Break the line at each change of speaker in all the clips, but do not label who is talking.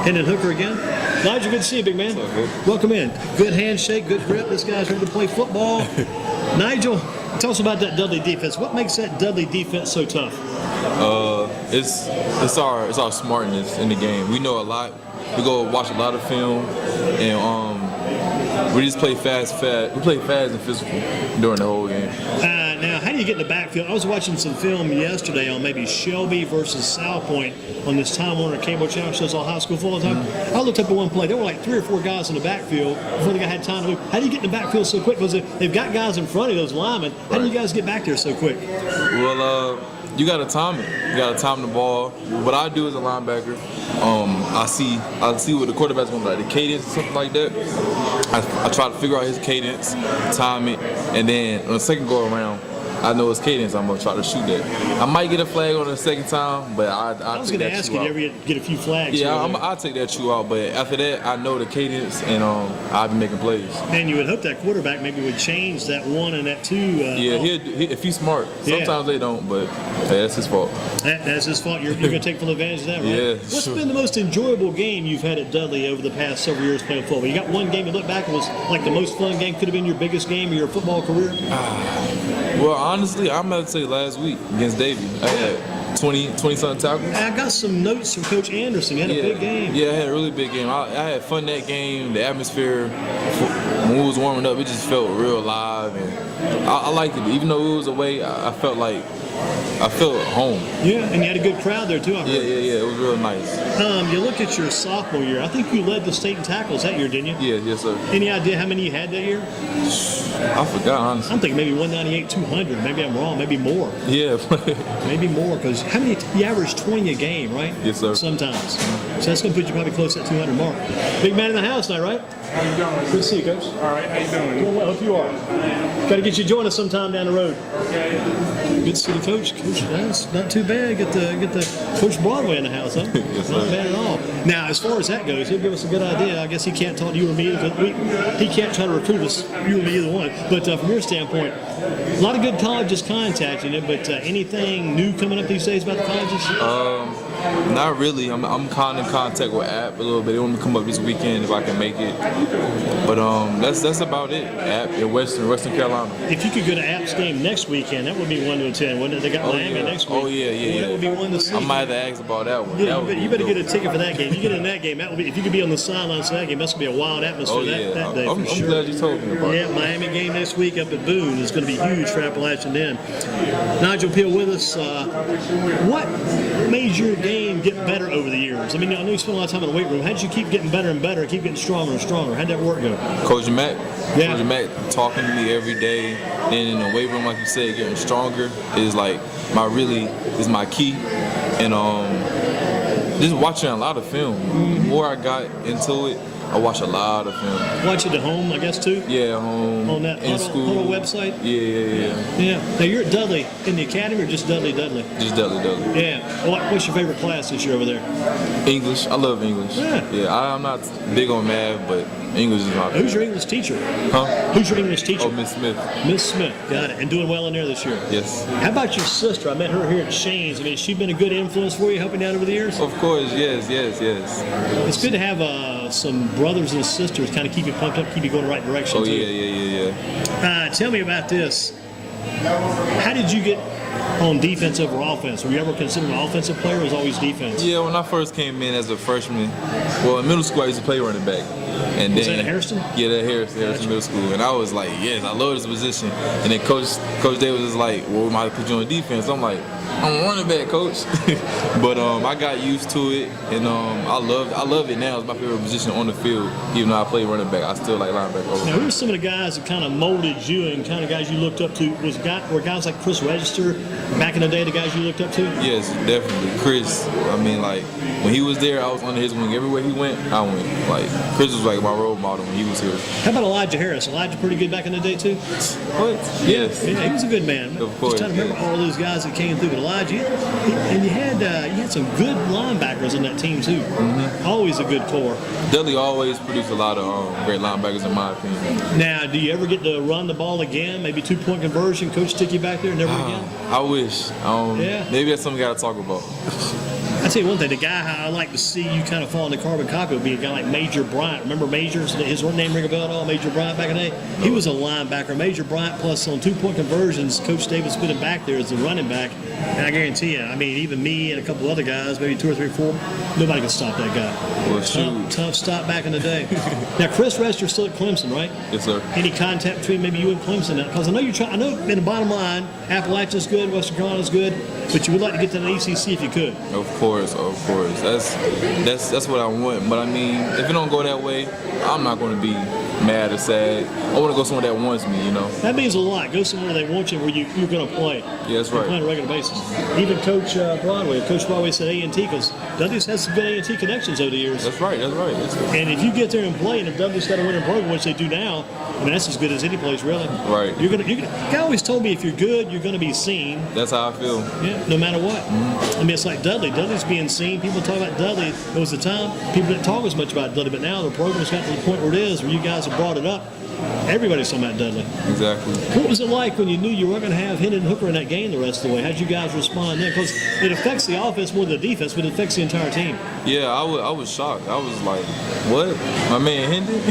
Hendon Hooker again. Nigel, good to see you, big man. Welcome in. Good handshake, good grip. This guy's ready to play football. Nigel, tell us about that Dudley defense. What makes that Dudley defense so tough?
It's our smartness in the game. We know a lot. We go watch a lot of film, and we just play fast. We play fast and physical during the whole game.
Now, how do you get in the backfield? I was watching some film yesterday on maybe Shelby versus South Point on this Time Warner cable channel shows all high school football time. I looked up at one play. There were like 3 or 4 guys in the backfield before the guy had time to move. How do you get in the backfield so quick? Because they've got guys in front of those linemen. How do you guys get back there so quick?
Well, you got to time it. You got to time the ball. What I do as a linebacker, I see what the quarterback's going to like, the cadence or something like that. I try to figure out his cadence, time it, and then on the second go around, I know his cadence. I'm gonna try to shoot that. I might get a flag on the second time, but I was
gonna ask you, do you ever get a few flags?
Yeah, I'll take that chew out. But after that, I know the cadence, and I'll be making plays.
And you would hope that quarterback maybe would change that 1 and that 2.
Yeah, if he's smart. Sometimes they don't, but that's his fault.
That's his fault. You're gonna take full advantage of that, right?
Yeah.
What's been the most enjoyable game you've had at Dudley over the past several years playing football? You got one game you look back and was like the most fun game, could have been your biggest game of your football career?
Well, honestly, I'm going to say last week against Davie. I had 20-something tackles.
I got some notes from Coach Anderson. He had a big game.
Yeah, I had a really big game. I had fun that game. The atmosphere, when we was warming up, it just felt real alive. And I liked it. Even though it was away, I felt at home.
Yeah, and you had a good crowd there, too, I heard.
Yeah. It was real nice.
You look at your sophomore year. I think you led the state in tackles that year, didn't you?
Yes, sir.
Any idea how many you had that year?
I forgot, honestly.
I'm thinking maybe 198, 200. Maybe I'm wrong. Maybe more.
Yeah.
Maybe more, because you average 20 a game, right?
Yes, sir.
Sometimes. So that's going to put you probably close to that 200 mark. Big man in the house now, right?
How you doing?
Good to see you, Coach.
All right, how you doing?
Doing well. Hope you are. Got to get you to join us sometime down the road.
Okay.
Good to see the coach. Coach, that's not too bad. Get the Coach Broadway in the house, huh?
Yes, sir.
Not bad at all. Now, as far as that goes, he'll give us a good idea. I guess he can't talk to you or me. He can't try to recruit us, you or me, either one. But from your standpoint, a lot of good colleges contacting you. But anything new coming up these days about the colleges?
Not really. I'm kind of in contact with App a little bit. They want me to come up this weekend if I can make it. But that's about it. App in Western Carolina.
If you could go to App's game next weekend, that would be one to attend, wouldn't it? They got Miami next week.
Oh yeah.
That would be one to see.
I might have to ask about that one.
Yeah, you better get a ticket for that game. You get in that game, that will be. If you could be on the sidelines for that game, that's gonna be a wild atmosphere that day.
I'm
sure.
glad you told me about
it. Yeah, Miami game next week up at Boone is going to be huge for Appalachian Den. Nigel Peele with us. What made your game get better over the years? I mean, I know you spent a lot of time in the weight room. How did you keep getting better and better and keep getting stronger and stronger? How'd that work go?
Coach Mack.
Yeah.
Coach Mack talking to me every day. Then in the weight room, like you said, getting stronger is like my key. And just watching a lot of film. The more I got into it, I watch a lot of film.
Watch it at home, I guess, too?
Yeah, home.
On that
in school.
website?
Yeah.
Now, you're at Dudley in the academy or just Dudley?
Just Dudley.
Yeah. What's your favorite class this year over there?
English. I love English.
Yeah.
I'm not big on math, but English is my favorite.
Who's your English teacher?
Huh?
Who's your English teacher?
Oh, Miss Smith.
Miss Smith. Got it. And doing well in there this year?
Yes.
How about your sister? I met her here at Shane's. I mean, has she been a good influence for you, helping you out over the years?
Of course, yes.
It's good to have some brothers and sisters kind of keep you pumped up, keep you going the right direction.
Oh,
too.
yeah.
Tell me about this. How did you get on defense over offense? Were you ever considered an offensive player or was it always defense?
Yeah, when I first came in as a freshman, well, in middle school I used to play running back. And
was
then,
that at Harrison?
Yeah, at Harrison Middle School. And I was like, yes, I love this position. And then Coach Davis was like, well, we might put you on defense. I'm like, I'm a running back, Coach. But I got used to it, and I love it now. It's my favorite position on the field. Even though I play running back, I still like linebacker.
Now, who are some of the guys that kind of molded you and kind of guys you looked up to? Were guys like Chris Register back in the day the guys you looked up to?
Yes, definitely. Chris, I mean, like, when he was there, I was under his wing. Everywhere he went, I went. Like, Chris was like my role model when he was here.
How about Elijah Harris? Elijah pretty good back in the day, too?
What? Yes.
Yeah, he was a good man.
Of course.
Just trying to remember all those guys that came through. But Elijah, and you had some good linebackers on that team, too. Mm-hmm. Always a good core.
Dudley always produced a lot of great linebackers, in my opinion.
Now, do you ever get to run the ball again? Maybe 2-point conversion, coach stick you back there, never again?
I wish. Maybe that's something we got to talk about.
I tell you one thing, the guy I like to see you kind of fall in the carbon copy would be a guy like Major Bryant. Remember Major? His name ring a bell at all? Major Bryant back in the day? He was a linebacker. Major Bryant plus on 2-point conversions, Coach Davis put him back there as the running back. And I guarantee you, I mean, even me and a couple other guys, maybe 2 or 3 or 4, nobody can stop that guy.
Well,
tough stop back in the day. Now, Chris Rester's still at Clemson, right?
Yes, sir.
Any contact between maybe you and Clemson? Because I know you're trying. I know in the bottom line, Appalachia's good, Western Carolina's good, but you would like to get to the ACC if you could.
Of course. That's what I want. But I mean, if it don't go that way, I'm not going to be mad or sad. I want to go somewhere that wants me, you know.
That means a lot. Go somewhere they want you, where you're going to play.
Yeah, that's right.
Play on a regular basis. Even Coach Broadway. Coach Broadway said A&T because Dudley's had some good A&T connections over the years.
That's right.
And if you get there and play, and if Dudley's got a winning program, which they do now, I mean that's as good as any place, really.
Right.
You're gonna. Guy always told me if you're good, you're going to be seen.
That's how I feel.
Yeah, no matter what. I mean, it's like Dudley. Dudley's being seen. People talk about Dudley. There was a time people didn't talk as much about Dudley, but now the program's got to the point where it is, where you guys have brought it up. Everybody's talking about Dudley.
Exactly.
What was it like when you knew you weren't going to have Hendon and Hooker in that game the rest of the way? How'd you guys respond then? Because it affects the offense more than the defense, but it affects the entire team.
Yeah, I was shocked. I was like, what? My man Hendon?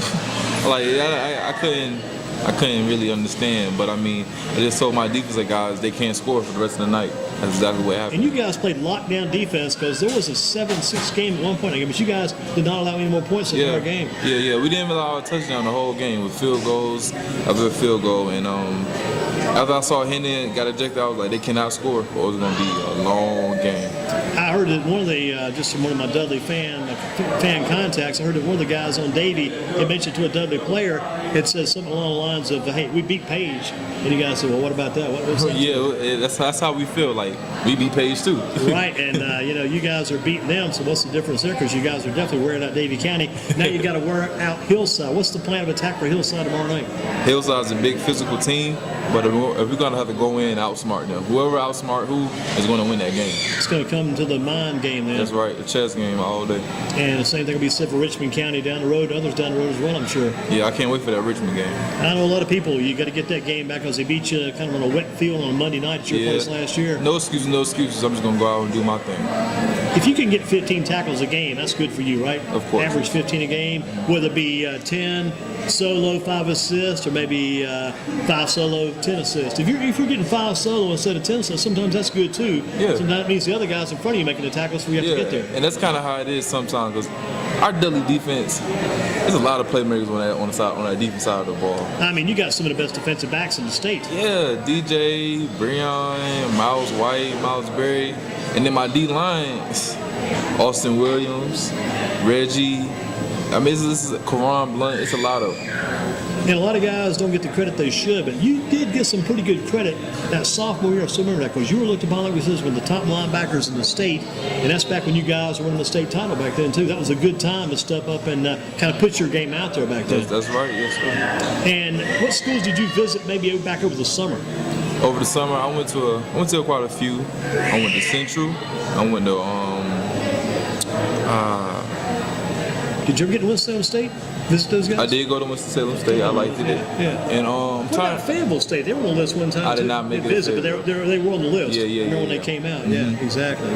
Like, I couldn't really understand, but I mean, I just told my defensive guys they can't score for the rest of the night. That's exactly what happened.
And you guys played lockdown defense because there was a 7-6 game at one point in the game, but you guys did not allow any more points in the entire game.
Yeah. We didn't allow a touchdown the whole game with field goals after field goal. And after I saw Hendon got ejected, I was like, they cannot score, or it was going to be a long game.
I heard that one of the, just from one of my Dudley fan contacts, I heard that one of the guys on Davie had mentioned to a Dudley player, it says something along the lines of, hey, we beat Page. And you guys said, well, what about that? What was that?
Yeah, that's how we feel. Like, we beat Page too.
Right, and you guys are beating them, so what's the difference there? Because you guys are definitely wearing out Davie County. Now you got to wear out Hillside. What's the plan of attack for Hillside tomorrow night?
Hillside's a big physical team, but if we're going to have to go in and outsmart them, whoever outsmart who is going to win that game.
It's going to come to the mind game then.
That's right, the chess game all day.
And the same thing will be said for Richmond County down the road, others down the road as well, I'm sure.
Yeah, I can't wait for that Richmond game.
I know a lot of people, you got to get that game back because they beat you kind of on a wet field on a Monday night at your place last year.
No excuses. I'm just going to go out and do my thing.
If you can get 15 tackles a game, that's good for you, right?
Of course.
Average 15 a game, whether it be 10 solo, 5 assists, or maybe 5 solo, 10 assists. If you're getting 5 solo instead of 10 assists, sometimes that's good too.
Yeah.
Sometimes that means the other guys in front of you making the tackles, so you have to get there.
And that's kind of how it is sometimes because our Dudley defense, there's a lot of playmakers on that defense side of the ball.
I mean, you got some of the best defensive backs in the state.
Yeah, DJ, Breon, Miles White, Miles Berry, and then my D line, Austin Williams, Reggie. I mean, this is Karan Blunt. It's a lot of them.
And a lot of guys don't get the credit they should, but you did get some pretty good credit that sophomore year. I still remember that because you were looked upon like we said as one of the top linebackers in the state, and that's back when you guys were winning the state title back then too. That was a good time to step up and kind of put your game out there back then.
That's right, yes sir.
And what schools did you visit maybe back over the summer?
Over the summer, I went to quite a few. I went to Central. I went to
Did you ever get to Winston-Salem State? Visit those guys?
I did go to Winston-Salem State. I liked it.
Yeah.
And
what about Fayetteville State? They were on the list one time.
I did not make it.
Visit, but they were on the list.
Yeah.
Remember when they came out? Mm-hmm. Yeah, exactly.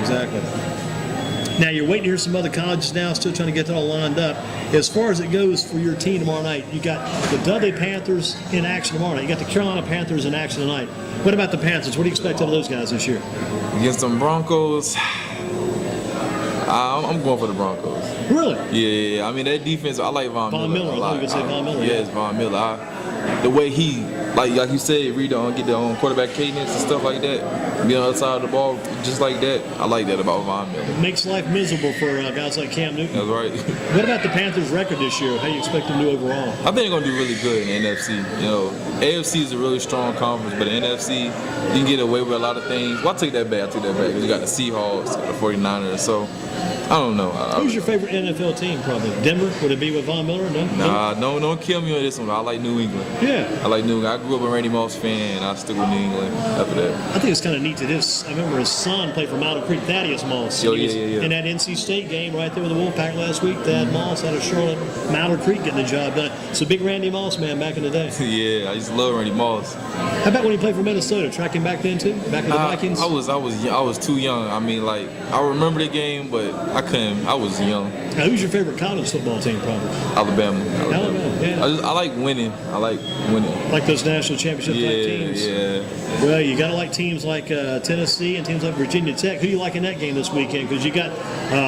Now you're waiting to hear some other colleges now, still trying to get that all lined up. As far as it goes for your team tomorrow night, you got the Dudley Panthers in action tomorrow night. You got the Carolina Panthers in action tonight. What about the Panthers? What do you expect out of those guys this year?
Against them Broncos, I'm going for the Broncos.
Really?
Yeah. I mean, that defense, I like Von Miller a lot.
I thought you were going to say Von Miller.
Yeah, it's Von Miller. The way he, like you said, get the quarterback cadence and stuff like that, be on the other side of the ball just like that. I like that about Von Miller.
It makes life miserable for guys like Cam Newton.
That's right.
What about the Panthers' record this year? How do you expect them to do overall?
I think they're going to do really good in the NFC. You know, AFC is a really strong conference, but in NFC, you can get away with a lot of things. Well, I take that back. Because you got the Seahawks, the 49ers. So I don't know.
Who's your favorite NFL team? Probably Denver. Would it be with Von Miller? No.
Nah, no, don't kill me on this one. I like New England.
Yeah.
I like New England. I grew up a Randy Moss fan. I stick with New England after that.
I think it's kind of neat that I remember his son played for Mountain Creek, Thaddeus Moss.
Oh, yeah.
In that NC State game right there with the Wolfpack last week, Thad Moss out of Charlotte, Mountain Creek getting the job done. It's a big Randy Moss man back in the day.
Yeah, I used to love Randy Moss.
How about when he played for Minnesota? Track him back then too? Back in the Vikings?
I was too young. I mean, like, I remember the game, but I couldn't. I was young.
Now, who's your favorite college football team, probably?
Alabama.
Yeah.
I like winning.
Like those national championship type teams?
Yeah.
Well, you got to like teams like Tennessee and teams like Virginia Tech. Who do you like in that game this weekend? Because you got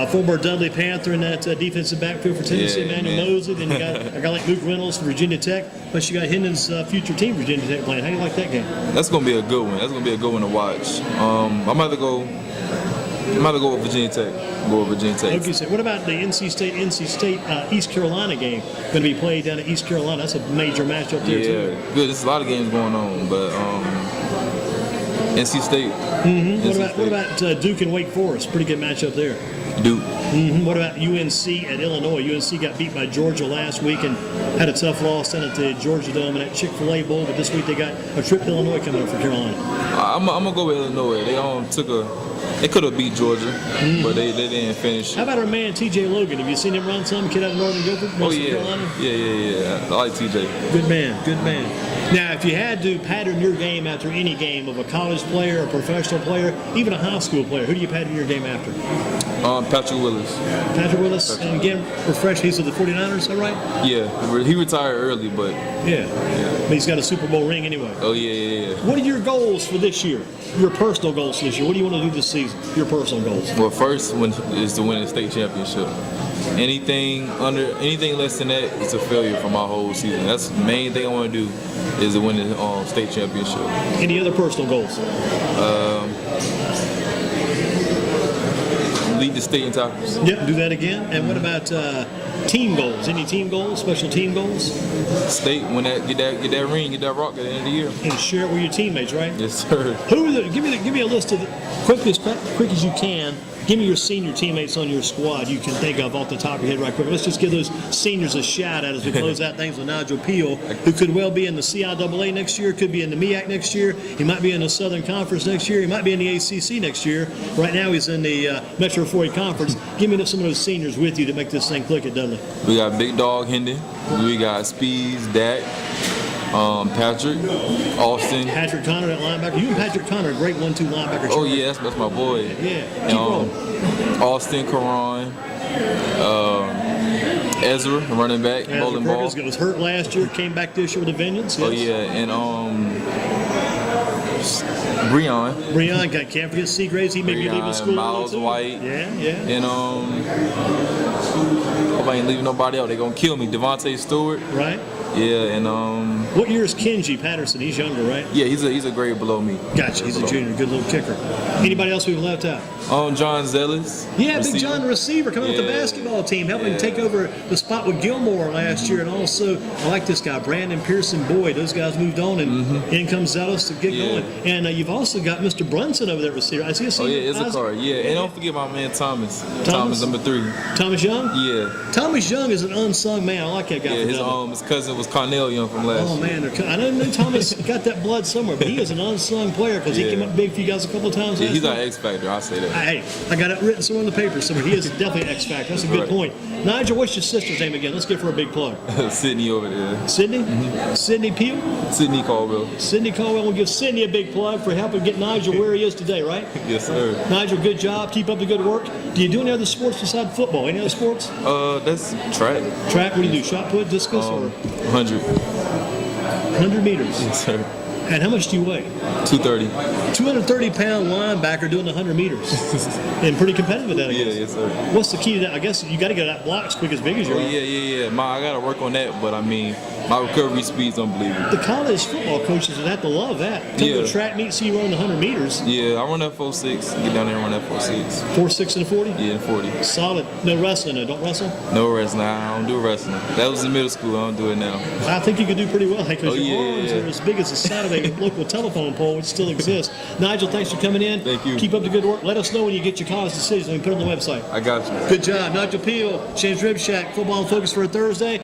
former Dudley Panther in that defensive backfield for Tennessee, Emmanuel Mosley. Then you got a guy like Luke Reynolds for Virginia Tech. Plus you got Hendon's future team, Virginia Tech, playing. How do you like that game?
That's gonna be a good one. That's gonna be a good one to watch. I'm about to go with Virginia Tech.
Okay, so what about the NC State East Carolina game going to be played down at East Carolina? That's a major matchup there too.
Yeah, good. There's a lot of games going on, but NC State.
What about Duke and Wake Forest? Pretty good matchup there.
Duke.
What about UNC at Illinois? UNC got beat by Georgia last week and had a tough loss down at the Georgia Dome in that Chick-fil-A Bowl, but this week they got a trip to Illinois coming up for Carolina.
I'm gonna go with Illinois. They could have beat Georgia, but they didn't finish.
How about our man T.J. Logan? Have you seen him run some? Kid out of Northern Guilford, Carolina?
Yeah. I like T.J.
Good man. Now, if you had to pattern your game after any game of a college player, a professional player, even a high school player, who do you pattern your game after?
Patrick Willis.
And again, refresh, he's with the 49ers, is that right?
Yeah, he retired early, but...
Yeah. But he's got a Super Bowl ring anyway.
Oh, yeah.
What are your goals for this year? Your personal goals for this year? What do you want to do this season? Your personal goals?
Well, first one is to win a state championship. Anything less than that is a failure for my whole season. That's the main thing I want to do is to win the state championship.
Any other personal goals?
Lead the state in tackles.
Yep, do that again. And what about team goals? Any team goals? Special team goals?
State, get that ring, get that rock at the end of the year.
And share it with your teammates, right?
Yes, sir.
Give me a list of quick as you can. Give me your senior teammates on your squad you can think of off the top of your head right quick. Let's just give those seniors a shout out as we close out things with Nigel Peele, who could well be in the CIAA next year, could be in the MEAC next year. He might be in the Southern Conference next year. He might be in the ACC next year. Right now he's in the Metro 40 Conference. Give me some of those seniors with you to make this thing click at Dudley.
We got Big Dog Hendon. We got Speeds, Dak. Patrick, Austin.
Patrick Connor, that linebacker. You and Patrick Connor, a great 1-2 linebacker.
Oh, yeah, that's my boy.
Yeah, keep rolling.
Austin, Karan, Ezra, running back, bowling ball.
Was hurt last year, came back this year with a vengeance. Yes.
Oh, yeah, and Breon.
Can't forget Seagraves. He may be leaving school.
Miles White.
Yeah.
And hope I ain't leaving nobody out. They're going to kill me. Devontae Stewart.
Right.
Yeah, and
what year is Kenji Patterson? He's younger, right?
Yeah, he's a grade below me.
Gotcha. He's a junior, good little kicker. Anybody else we've left out?
John Zealous.
Yeah, receiver. Big John, the receiver, coming off the basketball team, helping take over the spot with Gilmore last year, and also I like this guy, Brandon Pearson Boyd. Those guys moved on, and in comes Zealous to get going. And you've also got Mr. Brunson over there, receiver. I see a senior.
Oh yeah, Issachar. Yeah, and don't forget my man Thomas. Thomas number 3.
Thomas Young.
Yeah.
Thomas Young is an unsung man. I like that guy.
Yeah, his cousin was Cornell Young from last year.
Man, I know Thomas got that blood somewhere, but he is an unsung player because he came up big for you guys a couple of times.
Yeah, he's our X Factor. I say that.
Hey, I got it written somewhere in the paper somewhere. He is definitely an X Factor. That's a good point. Nigel, what's your sister's name again? Let's give her a big plug.
Sydney over there.
Sydney? Sydney Peele?
Sydney Caldwell.
Sydney Caldwell. We'll give Sydney a big plug for helping get Nigel where he is today, right?
Yes, sir.
Nigel, good job. Keep up the good work. Do you do any other sports besides football? Any other sports?
That's track.
Track? What do you do? Shot put, discus, or
100?
100 meters.
Yes, sir. And
how much do you weigh?
230.
230-pound linebacker doing 100 meters. And pretty competitive with that, I guess.
Yeah, yes, sir.
What's the key to that? I guess you got to get that blocks quick as big as you are.
Yeah. I got to work on that, but I mean, my recovery speed's unbelievable.
The college football coaches would have to love that. Come to a track meet, see you run the 100 meters.
Yeah, I run that 4.6. Get down there and run that 4.6.
4.6 and a 40?
Yeah, 40.
Solid. No wrestling, though. Don't wrestle?
No wrestling. I don't do wrestling. That was in middle school. I don't do it now.
I think you could do pretty well because your arms are as big as a Saturday local telephone pole, which still exists. Nigel, thanks for coming in.
Thank you.
Keep up the good work. Let us know when you get your college decision. We put it on the website.
I got you.
Good job. Nigel Peele, James Rib Shack, Football in Focus for a Thursday.